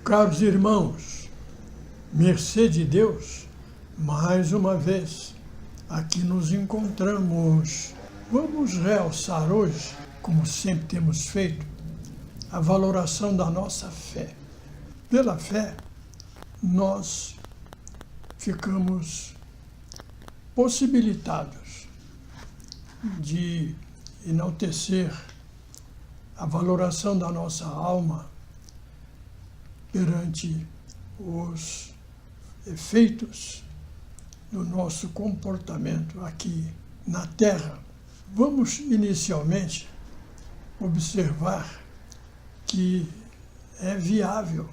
Caros irmãos, mercê de Deus, mais uma vez aqui nos encontramos. Vamos realçar hoje, como sempre temos feito, a valoração da nossa fé. Pela fé, nós ficamos possibilitados de enaltecer a valoração da nossa alma perante os efeitos do nosso comportamento aqui na Terra. Vamos inicialmente observar que é viável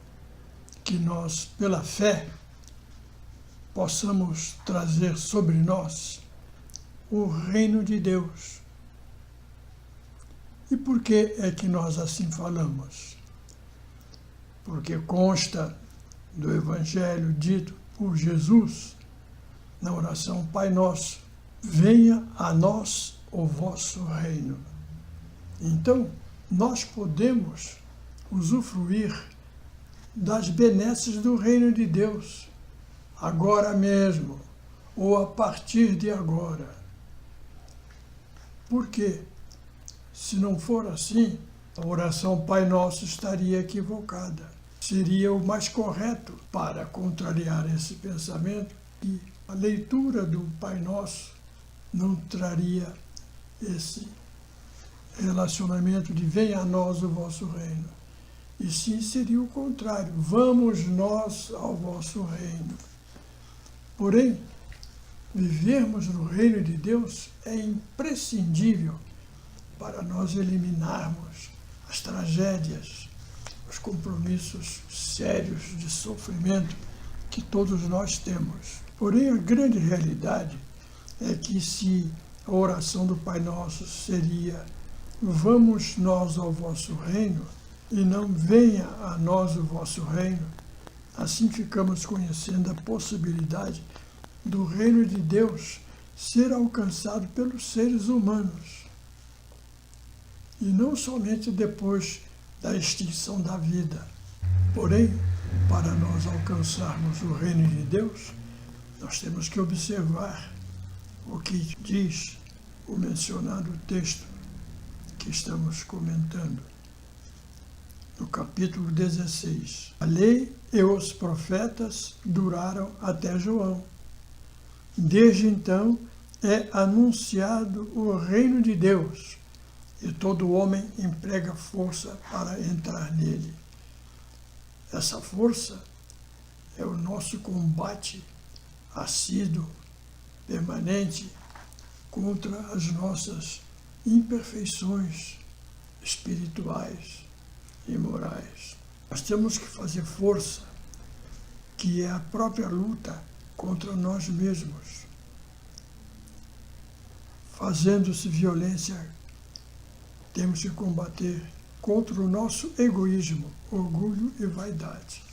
que nós, pela fé, possamos trazer sobre nós o reino de Deus. E por que é que nós assim falamos? Porque consta do Evangelho dito por Jesus na oração Pai Nosso: venha a nós o vosso reino. Então, nós podemos usufruir das benesses do reino de Deus, agora mesmo, ou a partir de agora. Por quê? Se não for assim, a oração Pai Nosso estaria equivocada. Seria o mais correto para contrariar esse pensamento, e a leitura do Pai Nosso não traria esse relacionamento de venha a nós o vosso reino. E sim seria o contrário, vamos nós ao vosso reino. Porém, vivermos no reino de Deus é imprescindível para nós eliminarmos as tragédias, os compromissos sérios de sofrimento que todos nós temos. Porém, a grande realidade é que se a oração do Pai Nosso seria vamos nós ao vosso reino, e não venha a nós o vosso reino, assim ficamos conhecendo a possibilidade do reino de Deus ser alcançado pelos seres humanos. E não somente depois da extinção da vida. Porém, para nós alcançarmos o reino de Deus, nós temos que observar o que diz o mencionado texto que estamos comentando. No capítulo 16. A lei e os profetas duraram até João. Desde então é anunciado o reino de Deus, e todo homem emprega força para entrar nele. Essa força é o nosso combate assíduo, permanente, contra as nossas imperfeições espirituais e morais. Nós temos que fazer força, que é a própria luta contra nós mesmos. Fazendo-se violência, temos que combater contra o nosso egoísmo, orgulho e vaidade,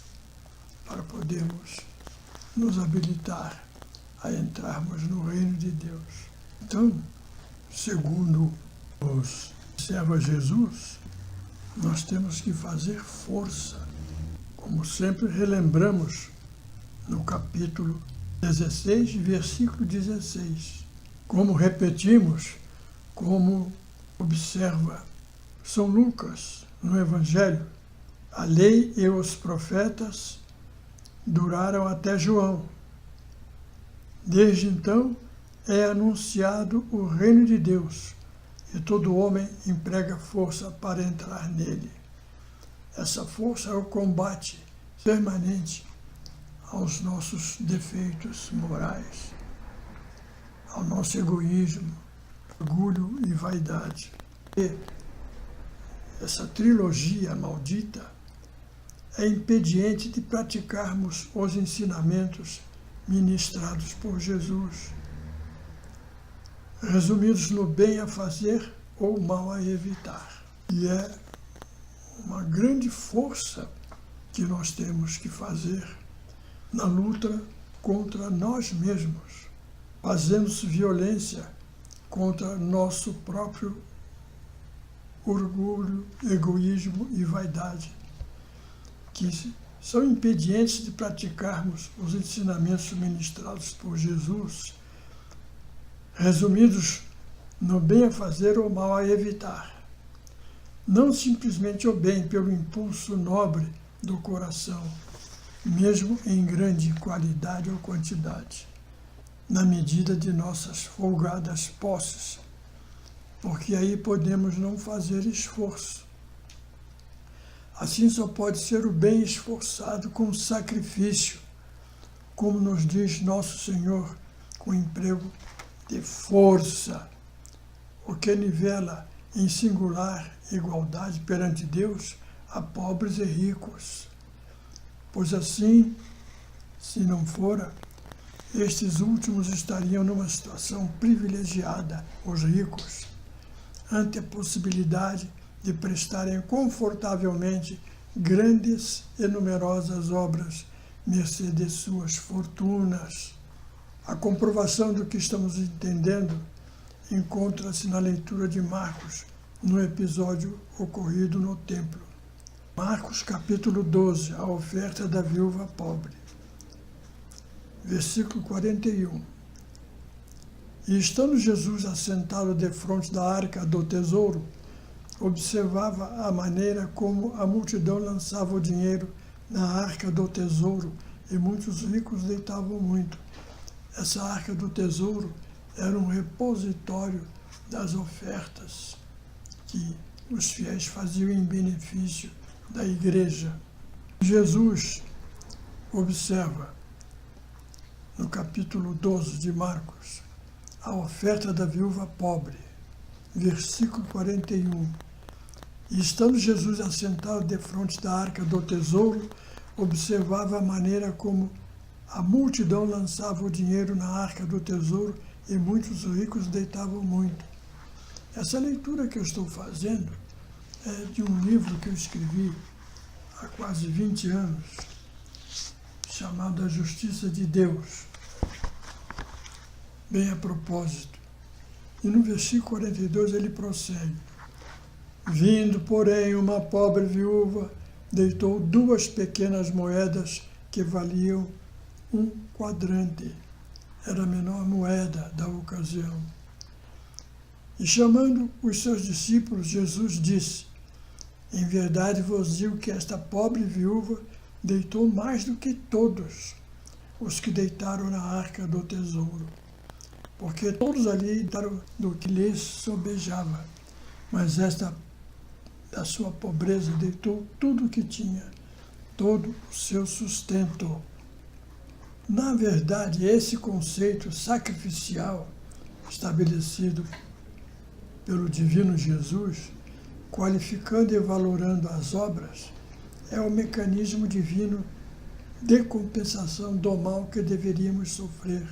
para podermos nos habilitar a entrarmos no reino de Deus. Então, segundo os servos de Jesus, nós temos que fazer força, como sempre relembramos no capítulo 16, versículo 16. Como repetimos, como observa São Lucas no Evangelho, a lei e os profetas duraram até João. Desde então é anunciado o reino de Deus, e todo homem emprega força para entrar nele. Essa força é o combate permanente aos nossos defeitos morais, ao nosso egoísmo, orgulho e vaidade. E essa trilogia maldita é impediente de praticarmos os ensinamentos ministrados por Jesus, resumidos no bem a fazer ou mal a evitar. E é uma grande força que nós temos que fazer na luta contra nós mesmos, fazendo-se violência contra nosso próprio orgulho, egoísmo e vaidade, que são impedientes de praticarmos os ensinamentos ministrados por Jesus, resumidos no bem a fazer ou mal a evitar. Não simplesmente o bem pelo impulso nobre do coração, mesmo em grande qualidade ou quantidade, na medida de nossas folgadas posses, porque aí podemos não fazer esforço. Assim só pode ser o bem esforçado com sacrifício, como nos diz Nosso Senhor, com emprego de força, o que nivela em singular igualdade perante Deus a pobres e ricos. Pois assim, se não fora, estes últimos estariam numa situação privilegiada, os ricos, ante a possibilidade de prestarem confortavelmente grandes e numerosas obras, mercê de suas fortunas. A comprovação do que estamos entendendo encontra-se na leitura de Marcos, no episódio ocorrido no templo. Marcos capítulo 12, a oferta da viúva pobre. Versículo 41. E estando Jesus assentado defronte da arca do tesouro, observava a maneira como a multidão lançava o dinheiro na arca do tesouro, e muitos ricos deitavam muito. Essa arca do tesouro era um repositório das ofertas que os fiéis faziam em benefício da igreja. Jesus observa, no capítulo 12 de Marcos, a oferta da viúva pobre, versículo 41. E estando Jesus assentado defronte da arca do tesouro, observava a maneira como a multidão lançava o dinheiro na arca do tesouro e muitos ricos deitavam muito. Essa leitura que eu estou fazendo é de um livro que eu escrevi há quase 20 anos, chamado A Justiça de Deus. Bem a propósito. E no versículo 42 ele prossegue. Vindo, porém, uma pobre viúva, deitou 2 pequenas moedas que valiam 1 quadrante. Era a menor moeda da ocasião. E chamando os seus discípulos, Jesus disse, em verdade vos digo que esta pobre viúva deitou mais do que todos os que deitaram na arca do tesouro. Porque todos ali deitaram do que lhes sobejava, mas esta, da sua pobreza, deitou tudo o que tinha, todo o seu sustento. Na verdade, esse conceito sacrificial estabelecido pelo divino Jesus, qualificando e valorando as obras, é o mecanismo divino de compensação do mal que deveríamos sofrer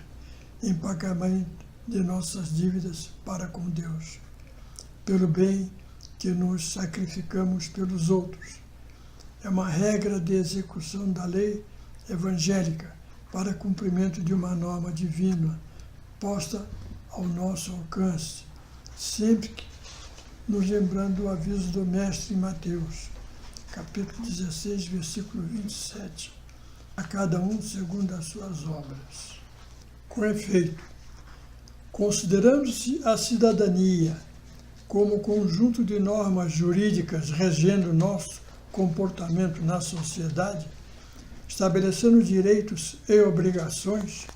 em pagamento de nossas dívidas para com Deus, pelo bem que nos sacrificamos pelos outros. É uma regra de execução da lei evangélica para cumprimento de uma norma divina posta ao nosso alcance, sempre que nos lembrando o aviso do Mestre em Mateus, capítulo 16, versículo 27, a cada um segundo as suas obras. Com efeito, considerando-se a cidadania como conjunto de normas jurídicas regendo nosso comportamento na sociedade, estabelecendo direitos e obrigações,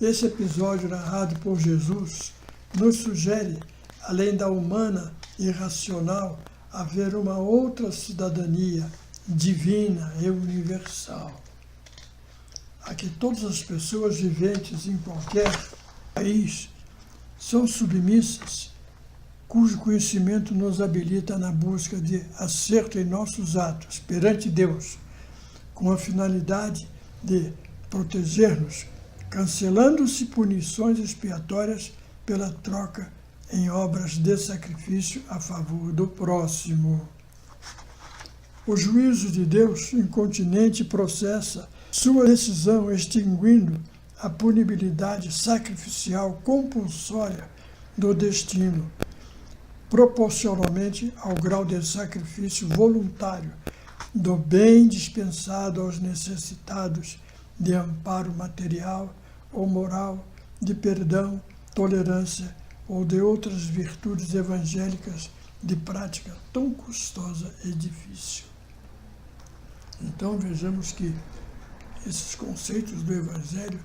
esse episódio narrado por Jesus nos sugere, além da humana e racional, haver uma outra cidadania divina e universal, a que todas as pessoas viventes em qualquer país são submissas, cujo conhecimento nos habilita na busca de acerto em nossos atos perante Deus, com a finalidade de proteger-nos, cancelando-se punições expiatórias pela troca em obras de sacrifício a favor do próximo. O juízo de Deus incontinente processa sua decisão extinguindo a punibilidade sacrificial compulsória do destino, proporcionalmente ao grau de sacrifício voluntário do bem dispensado aos necessitados de amparo material ou moral, de perdão, tolerância ou de outras virtudes evangélicas de prática tão custosa e difícil. Então vejamos que esses conceitos do Evangelho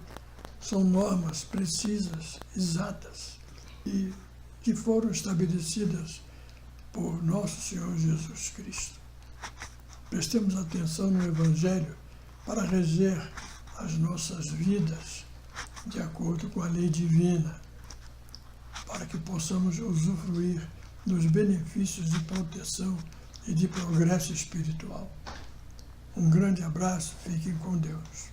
são normas precisas, exatas, e que foram estabelecidas por nosso Senhor Jesus Cristo. Prestemos atenção no Evangelho para reger as nossas vidas de acordo com a lei divina, para que possamos usufruir dos benefícios de proteção e de progresso espiritual. Um grande abraço, fiquem com Deus.